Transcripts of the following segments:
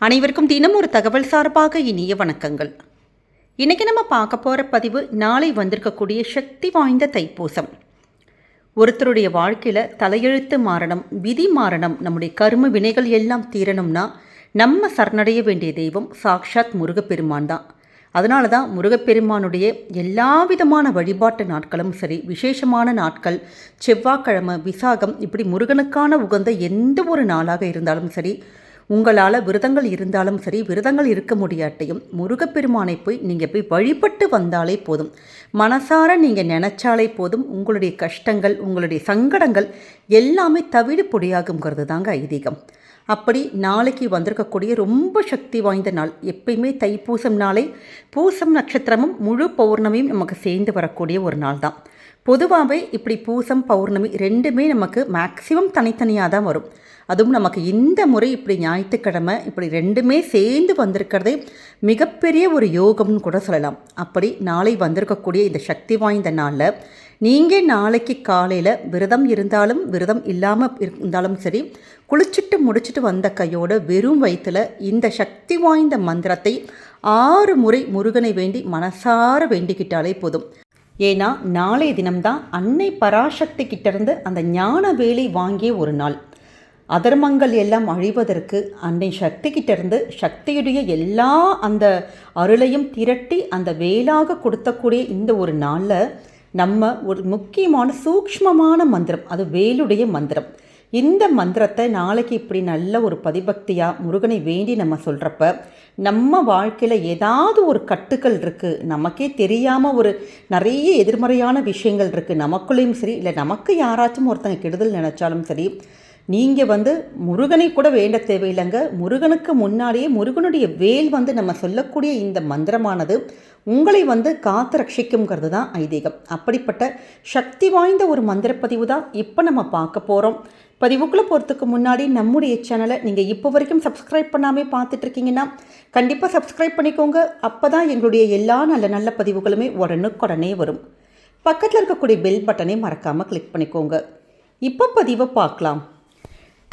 அனைவருக்கும் தினம் ஒரு தகவல் சார்பாக இனிய வணக்கங்கள். இன்றைக்கி நம்ம பார்க்க போகிற பதிவு நாளை வந்திருக்கக்கூடிய சக்தி வாய்ந்த தைப்பூசம். ஒருத்தருடைய வாழ்க்கையில் தலையெழுத்து மாறணும், விதி மாறணும், நம்முடைய கர்ம வினைகள் எல்லாம் தீரணும்னா நம்ம சரணடைய வேண்டிய தெய்வம் சாக்ஷாத் முருகப்பெருமான் தான். அதனால தான் முருகப்பெருமானுடைய எல்லா விதமான வழிபாட்டு நாட்களும் சரி, விசேஷமான நாட்கள், செவ்வாய்க்கிழமை, விசாகம், இப்படி முருகனுக்கான உகந்த எந்த ஒரு நாளாக இருந்தாலும் சரி, உங்களால் விரதங்கள் இருந்தாலும் சரி, விரதங்கள் இருக்க முடியாட்டையும் முருகப்பெருமானை நீங்கள் போய் வழிபட்டு வந்தாலே போதும். மனசார நீங்கள் நினச்சாலே போதும், உங்களுடைய கஷ்டங்கள், உங்களுடைய சங்கடங்கள் எல்லாமே தவிடு பொடியாகுங்கிறது தாங்க ஐதீகம். அப்படி நாளைக்கு வந்திருக்கக்கூடிய ரொம்ப சக்தி வாய்ந்த நாள். எப்பயுமே தைப்பூசம் நாளை பூசம் நட்சத்திரமும் முழு பௌர்ணமியும் நமக்கு சேர்ந்து வரக்கூடிய ஒரு நாள் தான். பொதுவாகவே இப்படி பூசம் பௌர்ணமி ரெண்டுமே நமக்கு மேக்சிமம் தனித்தனியாக தான் வரும். அதுவும் நமக்கு இந்த முறை இப்படி ஞாயிற்றுக்கிழமை இப்படி ரெண்டுமே சேர்ந்து வந்திருக்கிறதே மிகப்பெரிய ஒரு யோகம்னு கூட சொல்லலாம். அப்படி நாளை வந்திருக்கக்கூடிய இந்த சக்தி வாய்ந்த நாளில் நீங்கள் நாளைக்கு காலையில் விரதம் இருந்தாலும் விரதம் இல்லாமல் இருந்தாலும் சரி, குளிச்சுட்டு முடிச்சுட்டு வந்த கையோட வெறும் வயிற்றில் இந்த சக்தி வாய்ந்த மந்திரத்தை 6 முறை முருகனை வேண்டி மனசார வேண்டிக்கிட்டாலே போதும். ஏன்னா நாளைய தினம்தான் அன்னை பராசக்தி கிட்டேருந்து அந்த ஞான வேலை வாங்கிய ஒரு நாள். அதர்மங்கள் எல்லாம் அழிவதற்கு அன்னை சக்தி கிட்டேருந்து சக்தியுடைய எல்லா அந்த அருளையும் திரட்டி அந்த வேலாக கொடுத்தக்கூடிய இந்த ஒரு நாளில் நம்ம ஒரு முக்கியமான சூக்ஷ்மமான மந்திரம், அது வேலுடைய மந்திரம். இந்த மந்திரத்தை நாளைக்கு இப்படி நல்ல ஒரு பதிபக்தியாக முருகனை வேண்டி நம்ம சொல்கிறப்ப நம்ம வாழ்க்கையில் ஏதாவது ஒரு கட்டுக்கள் இருக்குது, நமக்கே தெரியாமல் ஒரு நிறைய எதிர்மறையான விஷயங்கள் இருக்குது நமக்குள்ளேயும் சரி, இல்லை நமக்கு யாராச்சும் ஒருத்தங்க கெடுதல் நினச்சாலும் சரி, நீங்கள் முருகனை கூட வேண்ட தேவையில்லைங்க. முருகனுக்கு முன்னாடியே முருகனுடைய வேல் நம்ம சொல்லக்கூடிய இந்த மந்திரமானது உங்களை காத்து ரட்சிக்குங்கிறது தான் ஐதீகம். அப்படிப்பட்ட சக்தி வாய்ந்த ஒரு மந்திரப்பதிவு தான் இப்போ நம்ம பார்க்க போகிறோம். பதிவுக்குள்ளே போகிறதுக்கு முன்னாடி நம்முடைய சேனலை நீங்கள் இப்போ வரைக்கும் சப்ஸ்கிரைப் பண்ணாமல் பார்த்துட்ருக்கீங்கன்னா கண்டிப்பாக சப்ஸ்கிரைப் பண்ணிக்கோங்க. அப்போ தான் எங்களுடைய எல்லா நல்ல நல்ல பதிவுகளுமே உடனுக்குடனே வரும். பக்கத்தில் இருக்கக்கூடிய பெல் பட்டனை மறக்காமல் கிளிக் பண்ணிக்கோங்க. இப்போ பதிவை பார்க்கலாம்.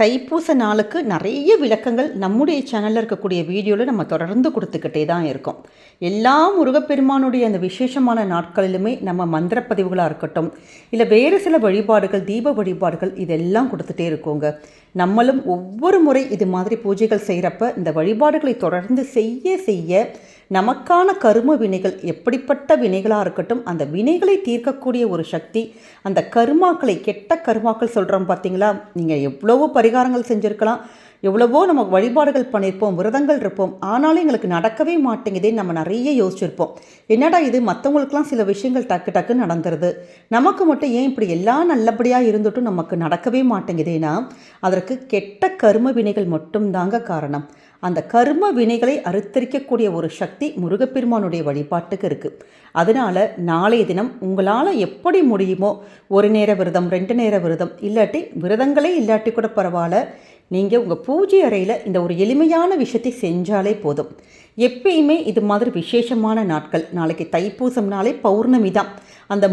தைப்பூச நாளுக்கு நிறைய விளக்கங்கள் நம்முடைய சேனலில் இருக்கக்கூடிய வீடியோவில் நம்ம தொடர்ந்து கொடுத்துக்கிட்டே தான் இருக்கோம். எல்லா முருகப்பெருமானுடைய அந்த விசேஷமான நாட்களிலுமே நம்ம மந்திரப்பதிவுகளாக இருக்கட்டும், இல்லை வேறு சில வழிபாடுகள், தீப வழிபாடுகள், இதெல்லாம் கொடுத்துட்டே இருக்கோங்க. நம்மளும் ஒவ்வொரு முறை இது மாதிரி பூஜைகள் செய்கிறப்ப இந்த வழிபாடுகளை தொடர்ந்து செய்ய செய்ய நமக்கான கரும வினைகள், எப்படிப்பட்ட வினைகளாக இருக்கட்டும், அந்த வினைகளை தீர்க்கக்கூடிய ஒரு சக்தி, அந்த கருமாக்களை, கெட்ட கருமாக்கள் சொல்கிறோம் பார்த்தீங்களா, நீங்கள் எவ்வளவோ பரிகாரங்கள் செஞ்சுருக்கலாம், எவ்வளவோ நம்ம வழிபாடுகள் பண்ணியிருப்போம், விரதங்கள் இருப்போம், ஆனாலும் எங்களுக்கு நடக்கவே மாட்டேங்குதே, நம்ம நிறைய யோசிச்சிருப்போம். என்னடா இது, மற்றவங்களுக்குலாம் சில விஷயங்கள் டக்கு டக்குன்னு நடந்துருது, நமக்கு மட்டும் ஏன் இப்படி எல்லாம் நல்லபடியாக இருந்துட்டும் நமக்கு நடக்கவே மாட்டேங்குதேன்னா அதற்கு கெட்ட கரும வினைகள் மட்டும்தாங்க காரணம். அந்த கர்ம வினைகளை அறுத்தரிக்கக்கூடிய ஒரு சக்தி முருகப்பெருமானுடைய வழிபாட்டுக்கு இருக்குது. அதனால் நாளைய தினம் உங்களால் எப்படி முடியுமோ, ஒரு நேர விரதம், 2 நேர விரதம், இல்லாட்டி விரதங்களே இல்லாட்டி கூட பரவாயில்ல, நீங்கள் உங்கள் பூஜை அறையில் இந்த ஒரு எளிமையான விஷயத்தை செஞ்சாலே போதும். எப்பயுமே இது மாதிரி விசேஷமான நாட்கள், நாளைக்கு தைப்பூசம் நாளே பௌர்ணமி தான். அந்த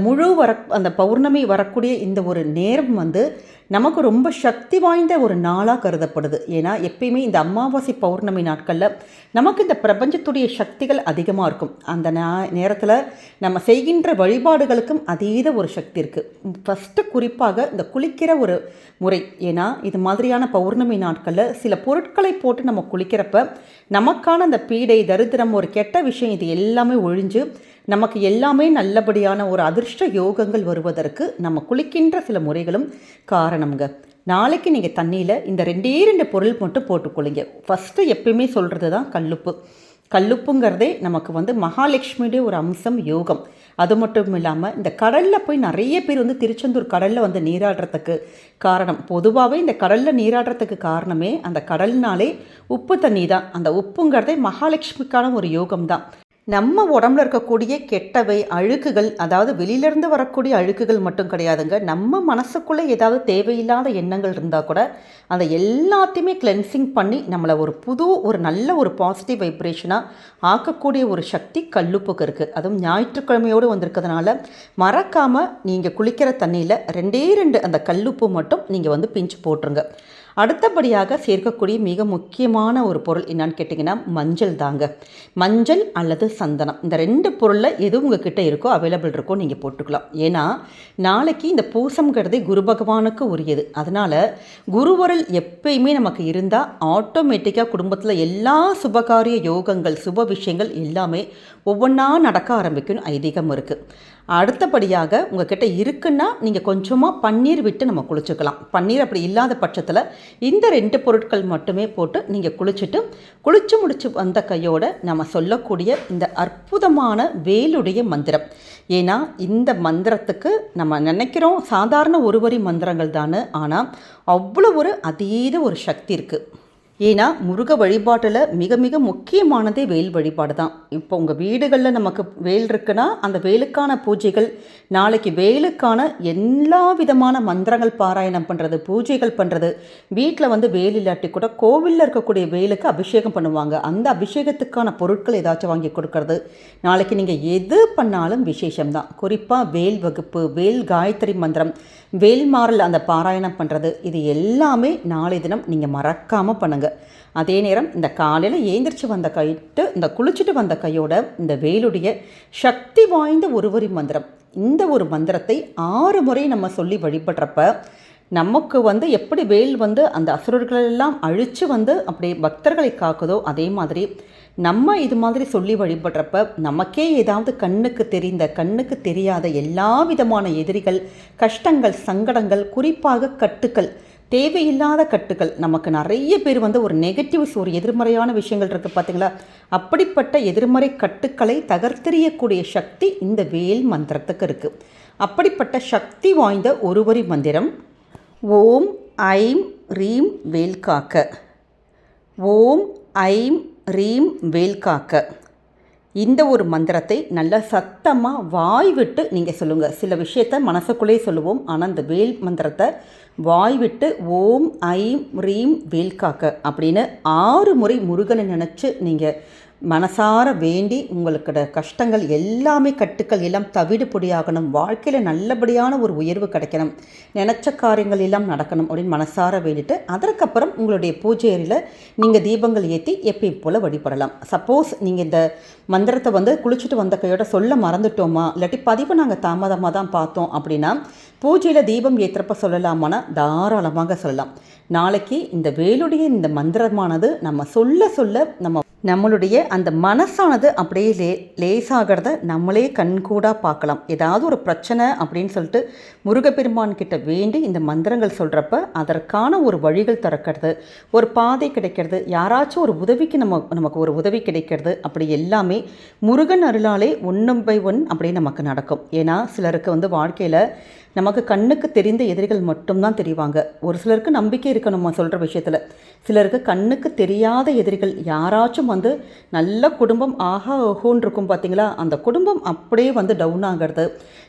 அந்த பௌர்ணமி வரக்கூடிய இந்த ஒரு நேரம் நமக்கு ரொம்ப சக்தி வாய்ந்த ஒரு நாளாக கருதப்படுது. ஏன்னா எப்பயுமே இந்த அமாவாசை பௌர்ணமி நாட்களில் நமக்கு இந்த பிரபஞ்சத்துடைய சக்திகள் அதிகமாக இருக்கும். அந்த நேரத்தில் நம்ம செய்கின்ற வழிபாடுகளுக்கும் அதீத ஒரு சக்தி இருக்குது. ஃபஸ்ட்டு குறிப்பாக இந்த குளிக்கிற ஒரு முறை. ஏன்னா இது மாதிரியான பௌர்ணமி நாட்களில் சில பொருட்களை போட்டு நம்ம குளிக்கிறப்ப நமக்கான அந்த பீடை, தரித்திரம், ஒரு கெட்ட விஷயம், இது எல்லாமே ஒழிஞ்சு நமக்கு எல்லாமே நல்லபடியான ஒரு அதிர்ஷ்ட யோகங்கள் வருவதற்கு நம்ம குளிக்கின்ற சில முறைகளும் காரணம்ங்க. நாளைக்கு நீங்கள் தண்ணியில் இந்த 2 பொருள் மட்டும் போட்டுக்கொள்ளுங்க. ஃபஸ்ட்டு எப்பயுமே சொல்கிறது தான் கல்லுப்பு. கல்லுப்புங்கிறதே நமக்கு மகாலட்சுமியுடைய ஒரு அம்சம், யோகம். அது மட்டும் இல்லாமல் இந்த கடலில் போய் நிறைய பேர் திருச்செந்தூர் கடலில் நீராடுறதுக்கு காரணம், பொதுவாகவே இந்த கடலில் நீராடுறதுக்கு காரணமே அந்த கடல்னாலே உப்பு தண்ணி தான். அந்த உப்புங்கிறதே மகாலட்சுமிக்கான ஒரு யோகம் தான். நம்ம உடம்புல இருக்கக்கூடிய கெட்டவை, அழுக்குகள், அதாவது வெளியிலேருந்து வரக்கூடிய அழுக்குகள் மட்டும் கிடையாதுங்க. நம்ம மனசுக்குள்ளே ஏதாவது தேவையில்லாத எண்ணங்கள் இருந்தால் கூட அதை எல்லாத்தையுமே கிளென்சிங் பண்ணி நம்மளை ஒரு நல்ல ஒரு பாசிட்டிவ் வைப்ரேஷனாக ஆக்கக்கூடிய ஒரு சக்தி கல்லுப்புக்கு இருக்குது. அதுவும் ஞாயிற்றுக்கிழமையோடு வந்திருக்கிறதுனால மறக்காமல் நீங்கள் குளிக்கிற தண்ணியில் 2 அந்த கல்லுப்பு மட்டும் நீங்கள் பிஞ்சு போட்டுருங்க. அடுத்தபடியாக சேர்க்கக்கூடிய மிக முக்கியமான ஒரு பொருள் என்னன்னு கேட்டிங்கன்னா மஞ்சள் தாங்க. மஞ்சள் அல்லது சந்தனம், இந்த 2 பொருளில் எது உங்ககிட்ட இருக்கோ அவைலபிள் இருக்கோ நீங்கள் போட்டுக்கலாம். ஏன்னா நாளைக்கு இந்த பூசம்ங்கிறதே குரு பகவானுக்கு உரியது. அதனால் குருவருள் எப்பயுமே நமக்கு இருந்தால் ஆட்டோமேட்டிக்காக குடும்பத்தில் எல்லா சுபகாரிய யோகங்கள் சுப விஷயங்கள் எல்லாமே ஒவ்வொன்றா நடக்க ஆரம்பிக்கும்னு ஐதீகம் இருக்குது. அடுத்தபடியாக உங்ககிட்ட இருக்குன்னா நீங்கள் கொஞ்சமாக பன்னீர் விட்டு நம்ம குளிச்சுக்கலாம். பன்னீர் அப்படி இல்லாத பட்சத்தில் இந்த 2 பொருட்கள் மட்டுமே போட்டு நீங்கள் குளிச்சு முடிச்சு வந்த கையோட நம்ம சொல்லக்கூடிய இந்த அற்புதமான வேலுடைய மந்திரம். ஏன்னா இந்த மந்திரத்துக்கு நம்ம நினைக்கிறோம் சாதாரண ஒரு வரி மந்திரங்கள் தானே, ஆனால் அவ்வளோ ஒரு அதீத ஒரு சக்தி இருக்குது. ஏன்னா முருக வழிபாட்டில் மிக மிக முக்கியமானதே வேல் வழிபாடு தான். இப்போ உங்கள் வீடுகளில் நமக்கு வேல் இருக்குன்னா அந்த வேலுக்கான பூஜைகள், நாளைக்கு வேலுக்கான எல்லா விதமான மந்திரங்கள் பாராயணம் பண்ணுறது, பூஜைகள் பண்ணுறது, வீட்டில் வேல் இல்லாட்டி கூட கோவிலில் இருக்கக்கூடிய வேலுக்கு அபிஷேகம் பண்ணுவாங்க. அந்த அபிஷேகத்துக்கான பொருட்கள் ஏதாச்சும் வாங்கி கொடுக்கறது, நாளைக்கு நீங்கள் எது பண்ணாலும் விசேஷம்தான். குறிப்பாக வேல் வகுப்பு, வேல் காயத்ரி மந்திரம், வேல் மாறல் அந்த பாராயணம் பண்ணுறது, இது எல்லாமே நாளை தினம் நீங்கள் மறக்காமல் பண்ணுங்கள். அதே நேரம் இந்த காலையில் ஏந்திரிச்சு வந்த கைட்டு இந்த குளிச்சுட்டு வந்த கையோட இந்த வேலுடைய சக்தி வாய்ந்த ஒருவரி மந்திரம், இந்த ஒரு மந்திரத்தை 6 முறை நம்ம சொல்லி வழிபடுறப்ப நமக்கு எப்படி வேல் அந்த அசுரர்களெல்லாம் அழித்து அப்படியே பக்தர்களை காக்குதோ, அதே மாதிரி நம்ம இது மாதிரி சொல்லி வழிபடுறப்ப நமக்கே ஏதாவது கண்ணுக்கு தெரிந்த கண்ணுக்கு தெரியாத எல்லா விதமான எதிரிகள், கஷ்டங்கள், சங்கடங்கள், குறிப்பாக கட்டுக்கள், தேவையில்லாத கட்டுக்கள், நமக்கு நிறைய பேர் ஒரு நெகட்டிவ்ஸ், ஒரு எதிர்மறையான விஷயங்கள் இருக்குது பார்த்தீங்களா, அப்படிப்பட்ட எதிர்மறை கட்டுக்களை தகர்த்தெறியக்கூடிய சக்தி இந்த வேல் மந்திரத்துக்கு இருக்குது. அப்படிப்பட்ட சக்தி வாய்ந்த ஒருவரி மந்திரம் ஓம் ஐம் ரீம் வேல் காக்க. ஓம் ஐம் ரீம் வேல் காக்க. இந்த ஒரு மந்திரத்தை நல்லா சத்தமாக வாய் விட்டு நீங்கள் சொல்லுங்கள். சில விஷயத்தை மனசுக்குள்ளே சொல்லுவோம், ஆனால் இந்த வேல் மந்திரத்தை வாய் விட்டு ஓம் ஐம் ரீம் வேல் காக்க அப்படின்னு 6 முறை முருகனை நினச்சி நீங்கள் மனசார வேண்டி உங்களுக்கு கஷ்டங்கள் எல்லாமே கட்டுக்கள் எல்லாம் தவிடு பொடியாகணும், வாழ்க்கையில் நல்லபடியான ஒரு உயர்வு கிடைக்கணும், நினச்ச காரியங்கள் எல்லாம் நடக்கணும் அப்படின்னு மனசார வேண்டிட்டு அதற்கப்புறம் உங்களுடைய பூஜை அறையில் நீங்கள் தீபங்கள் ஏற்றி எப்பயும் போல் வழிபடலாம். சப்போஸ் நீங்கள் இந்த மந்திரத்தை குளிச்சுட்டு வந்த கையோட சொல்ல மறந்துட்டோமா, இல்லாட்டி பதிவை நாங்கள் தாமதமாக தான் பார்த்தோம் அப்படின்னா பூஜையில் தீபம் ஏற்றுறப்ப சொல்லலாமான்னா தாராளமாக சொல்லலாம். நாளைக்கு இந்த வேலுடைய இந்த மந்திரமானது நம்ம சொல்ல நம்மளுடைய அந்த மனசானது அப்படியே லேசாகிறத நம்மளே கண்கூடாக பார்க்கலாம். ஏதாவது ஒரு பிரச்சனை அப்படின்னு சொல்லிட்டு முருகப்பெருமான் கிட்ட வேண்டி இந்த மந்திரங்கள் சொல்கிறப்ப அதற்கான ஒரு வழிகள் திறக்கிறது, ஒரு பாதை கிடைக்கிறது, யாராச்சும் ஒரு உதவிக்கு நமக்கு ஒரு உதவி கிடைக்கிறது, அப்படி எல்லாமே முருகன் அருளாலே 1 by 1 அப்படியே நமக்கு நடக்கும். ஏன்னா சிலருக்கு வாழ்க்கையில் நமக்கு கண்ணுக்கு தெரிந்த எதிரிகள் மட்டும்தான் தெரிவாங்க. ஒரு சிலருக்கு நம்பிக்கை இருக்கு நம்ம சொல்கிற விஷயத்தில், சிலருக்கு கண்ணுக்கு தெரியாத எதிரிகள் யாராச்சும் நல்ல குடும்பம் ஆஹா ஓஹோன்னு இருக்கும் பார்த்தீங்களா, அந்த குடும்பம் அப்படியே டவுன் ஆகிறது,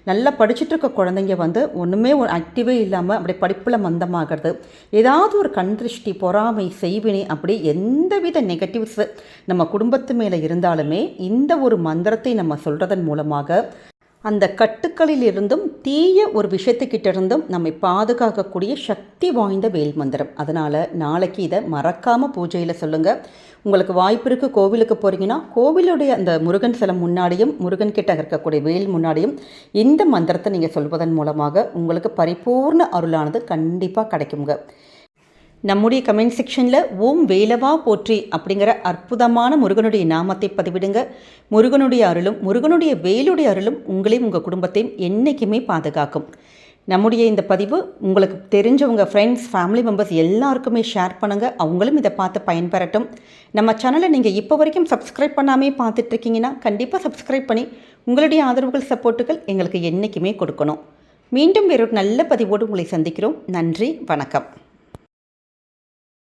நல்லா படிச்சுட்டு இருக்க குழந்தைங்க ஒன்றுமே ஆக்டிவே இல்லாமல் அப்படியே படிப்பில் மந்தமாகிறது, ஏதாவது ஒரு கண் திருஷ்டி, பொறாமை, செய்வினை, அப்படி எந்தவித நெகட்டிவ்ஸ் நம்ம குடும்பத்து மேலே இருந்தாலுமே இந்த ஒரு மந்திரத்தை நம்ம சொல்கிறதன் மூலமாக அந்த கட்டுக்களில் இருந்தும் தீய ஒரு விஷயத்துக்கிட்ட இருந்தும் நம்மை பாதுகாக்கக்கூடிய சக்தி வாய்ந்த வேல் மந்திரம். அதனால் நாளைக்கு இதை மறக்காமல் பூஜையில் சொல்லுங்கள். உங்களுக்கு வாய்ப்பு இருக்குது, கோவிலுக்கு போகிறீங்கன்னா கோவிலுடைய அந்த முருகன் சிலை முன்னாடியும் முருகன் கிட்ட இருக்கக்கூடிய வேல் முன்னாடியும் இந்த மந்திரத்தை நீங்கள் சொல்வதன் மூலமாக உங்களுக்கு பரிபூர்ண அருளானது கண்டிப்பாக கிடைக்குங்க. நம்முடைய கமெண்ட் செக்ஷனில் ஓம் வேலவா போற்றி அப்படிங்கிற அற்புதமான முருகனுடைய நாமத்தை பதிவிடுங்க. முருகனுடைய அருளும் முருகனுடைய வேலுடைய அருளும் உங்களையும் உங்கள் குடும்பத்தையும் என்றைக்குமே பாதுகாக்கும். நம்முடைய இந்த பதிவு உங்களுக்கு தெரிஞ்சவங்க, ஃப்ரெண்ட்ஸ், ஃபேமிலி மெம்பர்ஸ் எல்லாருக்குமே ஷேர் பண்ணுங்கள். அவங்களும் இதை பார்த்து பயன்பெறட்டும். நம்ம சேனலை நீங்கள் இப்போ வரைக்கும் சப்ஸ்கிரைப் பண்ணாமே பார்த்துட்ருக்கீங்கன்னா கண்டிப்பாக சப்ஸ்கிரைப் பண்ணி உங்களுடைய ஆதரவுகள், சப்போர்ட்டுகள் எங்களுக்கு என்றைக்குமே கொடுக்கணும். மீண்டும் வேறொரு நல்ல பதிவோடு உங்களை சந்திக்கிறோம். நன்றி, வணக்கம்.